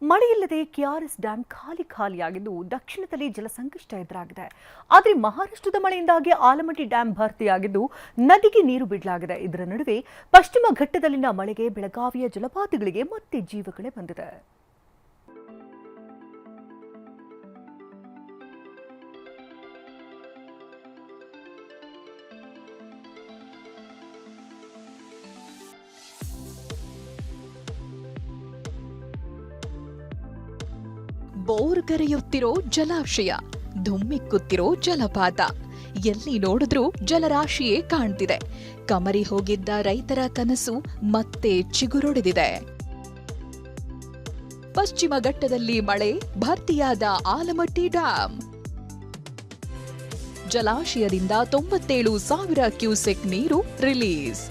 ಮಳೆಯಿಲ್ಲದೆ KRS dam ಖಾಲಿಯಾಗಿದ್ದು ದಕ್ಷಿಣದಲ್ಲಿ ಜಲಸಂಕಷ್ಟ ಎದುರಾಗಿದೆ. ಆದರೆ ಮಹಾರಾಷ್ಟ್ರದ ಮಳೆಯಿಂದಾಗಿ ಆಲಮಟ್ಟಿ ಡ್ಯಾಂ ಭರ್ತಿಯಾಗಿದ್ದು ನದಿಗೆ ನೀರು ಬಿಡಲಾಗಿದೆ. ಇದರ ನಡುವೆ ಪಶ್ಚಿಮ ಘಟ್ಟದಲ್ಲಿನ ಮಳೆಗೆ ಬೆಳಗಾವಿಯ ಜಲಪಾತಗಳಿಗೆ ಮತ್ತೆ ಜೀವಕಳೆ ಬಂದಿದೆ. ಬೋರ್ ಕರೆಯುತ್ತಿರೋ ಜಲಾಶಯ, ಧುಮ್ಮಿಕ್ಕುತ್ತಿರೋ ಜಲಪಾತ, ಎಲ್ಲಿ ನೋಡಿದ್ರೂ ಜಲರಾಶಿಯೇ ಕಾಣ್ತಿದೆ. ಕಮರಿ ಹೋಗಿದ್ದ ರೈತರ ಕನಸು ಮತ್ತೆ ಚಿಗುರೊಡೆದಿದೆ. ಪಶ್ಚಿಮ ಘಟ್ಟದಲ್ಲಿ ಮಳೆ, ಭರ್ತಿಯಾದ ಆಲಮಟ್ಟಿ ಡ್ಯಾಂ. ಜಲಾಶಯದಿಂದ 97,000 ಕ್ಯೂಸೆಕ್ ನೀರು ರಿಲೀಸ್.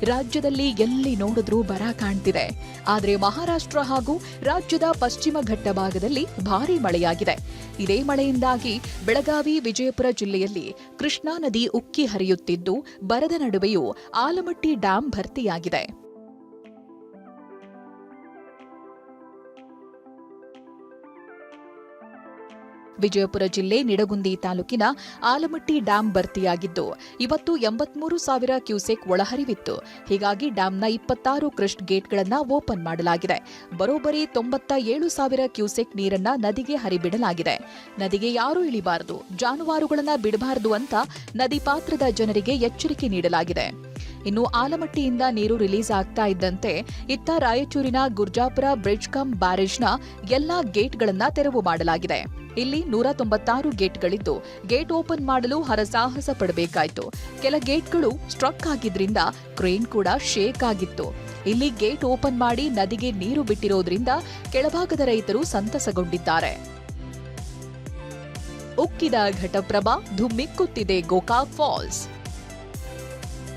ರಾಜ್ಯದಲ್ಲಿ ಎಲ್ಲಿ ನೋಡಿದ್ರೂ ಬರ ಕಾಣ್ತಿದೆ. ಆದರೆ ಮಹಾರಾಷ್ಟ್ರ ಹಾಗೂ ರಾಜ್ಯದ ಪಶ್ಚಿಮ ಘಟ್ಟ ಭಾಗದಲ್ಲಿ ಭಾರೀ ಮಳೆಯಾಗಿದೆ. ಇದೇ ಮಳೆಯಿಂದಾಗಿ ಬೆಳಗಾವಿ, ವಿಜಯಪುರ ಜಿಲ್ಲೆಯಲ್ಲಿ ಕೃಷ್ಣಾ ನದಿ ಉಕ್ಕಿ ಹರಿಯುತ್ತಿದ್ದು, ಬರದ ನಡುವೆಯೂ ಆಲಮಟ್ಟಿ ಡ್ಯಾಂ ಭರ್ತಿಯಾಗಿದೆ. ವಿಜಯಪುರ ಜಿಲ್ಲೆ ನಿಡಗುಂದಿ ತಾಲೂಕಿನ ಆಲಮಟ್ಟಿ ಡ್ಯಾಂ ಭರ್ತಿಯಾಗಿದ್ದು, ಇವತ್ತು 83,000 ಕ್ಯೂಸೆಕ್ ಒಳಹರಿವಿತ್ತು. ಹೀಗಾಗಿ ಡ್ಯಾಂನ 26 ಕ್ರಸ್ಟ್ ಗೇಟ್ಗಳನ್ನು ಓಪನ್ ಮಾಡಲಾಗಿದೆ. ಬರೋಬ್ಬರಿ 97,000 ಕ್ಯೂಸೆಕ್ ನೀರನ್ನ ನದಿಗೆ ಹರಿಬಿಡಲಾಗಿದೆ. ನದಿಗೆ ಯಾರೂ ಇಳಿಬಾರದು, ಜಾನುವಾರುಗಳನ್ನು ಬಿಡಬಾರದು ಅಂತ ನದಿ ಪಾತ್ರದ ಜನರಿಗೆ ಎಚ್ಚರಿಕೆ ನೀಡಲಾಗಿದೆ. ಇನ್ನು ಆಲಮಟ್ಟಿಯಿಂದ ನೀರು ರಿಲೀಸ್ ಆಗ್ತಾ ಇದ್ದಂತೆ ಇತ್ತ ರಾಯಚೂರಿನ ಗುರ್ಜಾಪುರ ಬ್ರಿಡ್ಜ್ ಕಮ್ ಬ್ಯಾರೇಜ್ನ ಎಲ್ಲಾ ಗೇಟ್ಗಳನ್ನು ತೆರವು ಮಾಡಲಾಗಿದೆ. ಇಲ್ಲಿ 196 ಗೇಟ್ಗಳಿದ್ದು, ಗೇಟ್ ಓಪನ್ ಮಾಡಲು ಹರಸಾಹಸ ಪಡಬೇಕಾಯಿತು. ಕೆಲ ಗೇಟ್ಗಳು ಸ್ಟ್ರಕ್ ಆಗಿದ್ರಿಂದ ಕ್ರೇನ್ ಕೂಡ ಶೇಕ್ ಆಗಿತ್ತು. ಇಲ್ಲಿ ಗೇಟ್ ಓಪನ್ ಮಾಡಿ ನದಿಗೆ ನೀರು ಬಿಟ್ಟಿರೋದ್ರಿಂದ ಕೆಳಭಾಗದ ರೈತರು ಸಂತಸಗೊಂಡಿದ್ದಾರೆ. ಉಕ್ಕಿದ ಘಟಪ್ರಭಾ, ಧುಮ್ಮಿಕ್ಕುತ್ತಿದೆ ಗೋಕಾಕ್ ಫಾಲ್ಸ್.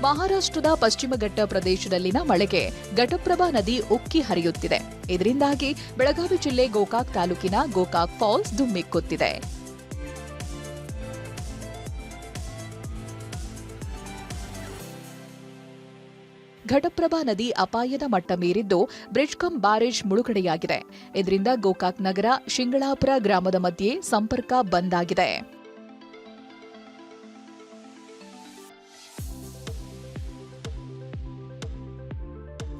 ಮಹಾರಾಷ್ಟ್ರದ ಪಶ್ಚಿಮ ಘಟ್ಟ ಪ್ರದೇಶದಲ್ಲಿನ ಮಳೆಗೆ ಘಟಪ್ರಭಾ ನದಿ ಉಕ್ಕಿ ಹರಿಯುತ್ತಿದೆ. ಇದರಿಂದಾಗಿ ಬೆಳಗಾವಿ ಜಿಲ್ಲೆ ಗೋಕಾಕ್ ತಾಲೂಕಿನ ಗೋಕಾಕ್ ಫಾಲ್ಸ್ ಧುಮ್ಮಿಕ್ಕುತ್ತಿದೆ. ಘಟಪ್ರಭಾ ನದಿ ಅಪಾಯದ ಮಟ್ಟ ಮೀರಿದ್ದು ಬ್ರಿಡ್ಜ್ ಕಮ್ ಬ್ಯಾರೇಜ್ ಮುಳುಗಡೆಯಾಗಿದೆ. ಇದರಿಂದ ಗೋಕಾಕ್ ನಗರ ಶಿಂಗಳಾಪುರ ಗ್ರಾಮದ ಮಧ್ಯೆ ಸಂಪರ್ಕ ಬಂದ್ ಆಗಿದೆ.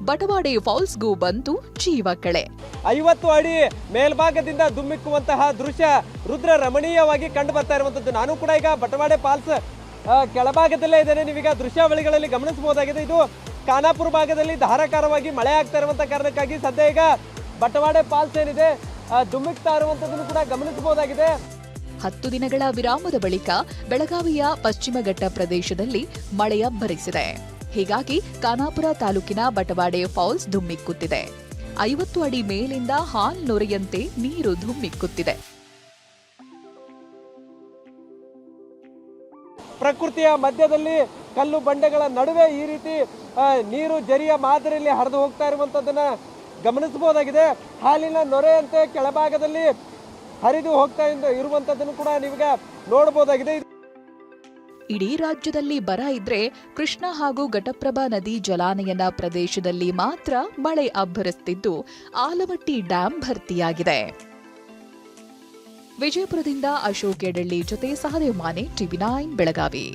ಬಟವಾಡೆ ಫಾಲ್ಸ್ಗೂ ಬಂತು ಜೀವಕಳೆ. 50 ಅಡಿ ಮೇಲ್ಭಾಗದಿಂದ ಧುಮ್ಮಿಕ್ಕುವಂತಹ ದೃಶ್ಯ ರುದ್ರ ರಮಣೀಯವಾಗಿ ಕಂಡು ಬರ್ತಾ ಇರುವಂತದ್ದು. ನಾನು ಕೂಡ ಈಗ ಬಟವಾಡೆ ಫಾಲ್ಸ್ ಕೆಳಭಾಗದಲ್ಲೇ ಇದ್ದೇನೆ. ನೀವೀಗ ದೃಶ್ಯಾವಳಿಗಳಲ್ಲಿ ಗಮನಿಸಬಹುದಾಗಿದೆ. ಇದು ಖಾನಾಪುರ ಭಾಗದಲ್ಲಿ ಧಾರಾಕಾರವಾಗಿ ಮಳೆ ಆಗ್ತಾ ಇರುವಂತಹ ಕಾರಣಕ್ಕಾಗಿ ಸದ್ಯ ಈಗ ಬಟವಾಡೆ ಫಾಲ್ಸ್ ಏನಿದೆ ಧುಮ್ಮಿಕ್ತಾ ಇರುವಂತದ್ದನ್ನು ಕೂಡ ಗಮನಿಸಬಹುದಾಗಿದೆ. 10 ದಿನಗಳ ವಿರಾಮದ ಬಳಿಕ ಬೆಳಗಾವಿಯ ಪಶ್ಚಿಮ ಘಟ್ಟ ಪ್ರದೇಶದಲ್ಲಿ ಮಳೆಯಬ್ಬರಿಸಿದೆ. ಹೀಗಾಗಿ ಖಾನಾಪುರ ತಾಲೂಕಿನ ಬಟವಾಡೆ ಫಾಲ್ಸ್ ಧುಮ್ಮಿಕ್ಕುತ್ತಿದೆ. 50 ಅಡಿ ಮೇಲಿಂದ ಹಾಲ್ ನೊರೆಯಂತೆ ನೀರು ಧುಮ್ಮಿಕ್ಕುತ್ತಿದೆ. ಪ್ರಕೃತಿಯ ಮಧ್ಯದಲ್ಲಿ ಕಲ್ಲು ಬಂಡೆಗಳ ನಡುವೆ ಈ ರೀತಿ ನೀರು ಜರಿಯ ಮಾದರಿಯಲ್ಲಿ ಹರಿದು ಹೋಗ್ತಾ ಇರುವಂತದ್ದನ್ನ ಗಮನಿಸಬಹುದಾಗಿದೆ. ಹಾಲಿನ ನೊರೆಯಂತೆ ಕೆಳಭಾಗದಲ್ಲಿ ಹರಿದು ಹೋಗ್ತಾ ಇರುವಂತದ್ದನ್ನು ಕೂಡ ನೀವೀಗ ನೋಡಬಹುದಾಗಿದೆ. ಇಡೀ ರಾಜ್ಯದಲ್ಲಿ ಬರ ಇದ್ರೆ ಕೃಷ್ಣಾ ಹಾಗೂ ಘಟಪ್ರಭಾ ನದಿ ಜಲಾನಯನ ಪ್ರದೇಶದಲ್ಲಿ ಮಾತ್ರ ಮಳೆ ಅಬ್ಬರಿಸುತ್ತಿದ್ದು, ಆಲಮಟ್ಟಿ ಡ್ಯಾಂ ಭರ್ತಿಯಾಗಿದೆ. ವಿಜಯಪುರದಿಂದ ಅಶೋಕ್ ಎಡಳ್ಳಿ ಜೊತೆ ಸಹದೇವ್ ಮಾನೆ, ಟಿವಿ9 ಬೆಳಗಾವಿ.